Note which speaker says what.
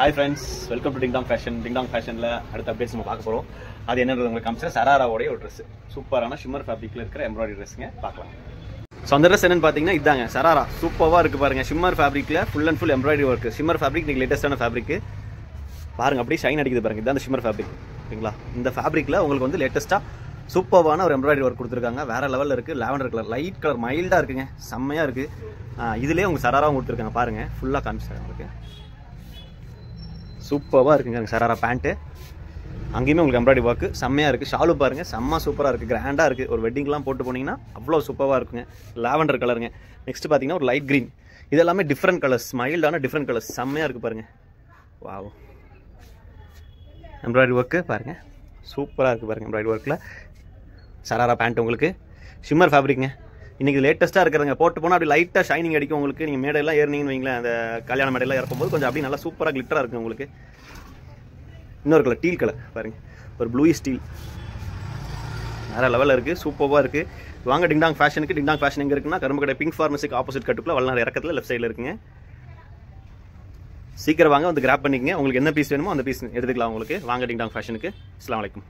Speaker 1: Hi friends, welcome to ding dong fashion. Ding dong ஃபேஷனில் அடுத்த updates நம்ம பார்க்க போகிறோம். அது என்னன்றது உங்களுக்கு காமிச்சேன். சராராவோடைய ஒரு ட்ரெஸ், சூப்பரான ஷிம்மர் ஃபேப்ரிக்கில் இருக்கிற எம்ப்ராய்டரி ட்ரெஸ்ஸுங்க, பார்க்கலாம். ஸோ அந்த ட்ரெஸ் என்னன்னு பார்த்தீங்கன்னா இதாங்க சராரா. சூப்பராக இருக்குது பாருங்கள். ஷிம்மர் ஃபேப்ரிக்கில் full and full embroidery work. Shimmer fabric நீங்கள் லேட்டஸ்ட்டான ஃபேப்ரிக்கு பாருங்கள், அப்படியே ஷைன் அடிக்குது பாருங்கள். இதுதான் அந்த ஷிம்மர் ஃபேப்ரிக், ஓகேங்களா? இந்த ஃபேப்ரிக்கில் உங்களுக்கு வந்து லேட்டஸ்ட்டாக சூப்பரான ஒரு எம்ப்ராய்டரி ஒர்க் கொடுத்துருக்காங்க. வேறு லெவலில் இருக்குது. லாவெண்டர் கலர், லைட் கலர், மைல்டாக இருக்குங்க, செம்மையாக இருக்குது. இதுலேயே உங்கள் சராராவும் கொடுத்துருக்காங்க பாருங்கள். ஃபுல்லாக காமிச்சிட்டாங்க உங்களுக்கு. சூப்பராக இருக்குங்க சராரா பேண்ட்டு. அங்கேயுமே உங்களுக்கு எம்ப்ராய்டரி ஒர்க்கு செம்மையாக இருக்குது. ஷாலு பாருங்கள், செம்ம சூப்பராக இருக்குது, கிராண்டாக இருக்குது. ஒரு வெட்டிங்லாம் போட்டு போனீங்கன்னா அவ்வளோ சூப்பராக இருக்குங்க. லாவெண்டர் கலருங்க. நெக்ஸ்ட் பார்த்தீங்கன்னா ஒரு லைட் க்ரீன். இது எல்லாமே டிஃப்ரெண்ட் கலர்ஸ், மைல்டான டிஃப்ரெண்ட் கலர்ஸ், செம்மையாக இருக்குது பாருங்கள். வாவ், எம்ப்ராய்டரி ஒர்க்கு பாருங்கள், சூப்பராக இருக்குது பாருங்கள். எம்ப்ராய்டரி ஒர்க்கில் சராரா பேண்ட் உங்களுக்கு ஷிம்மர் ஃபேப்ரிக்ங்க. இன்றைக்கி லேட்டஸ்ட்டாக இருக்கிறதுங்க. போட்டு போனால் அப்படி லைட்டாக ஷைனிங் அடிக்கும் உங்களுக்கு. நீங்கள் மேடையெல்லாம் ஏறினீங்கன்னு வைங்களேன், அந்த கல்யாண மேடையெல்லாம் இறக்கும்போது கொஞ்சம் அப்படி நல்லா சூப்பராக கிளிட்டராக இருக்கும் உங்களுக்கு. இன்னொரு கலர், டீல் கலர் பாருங்கள், ஒரு ப்ளூயிஷ் ஸ்டீல், வேறு லெவலில் இருக்குது, சூப்பராக இருக்குது. வாங்க டிங்டாங் ஃபேஷனுக்கு. டிங்டாங் ஃபேஷன் எங்கே இருக்குன்னா கரும்பு கடை பிங்க் ஃபார்மசிக்கு ஆப்போசிட் கட்டுக்குள்ள வல்லநாடு இறக்கத்தில் லெஃப்ட் சைடில் இருக்குங்க. சீக்கிரம் வாங்க, வந்து கிராப் பண்ணிக்கங்க. உங்களுக்கு என்ன பீஸ் வேணுமோ அந்த பீஸ் எடுத்துக்கலாம் உங்களுக்கு. வாங்க டிங்டாங் ஃபேஷனுக்கு. அஸ்ஸலாமு அலைக்கும்.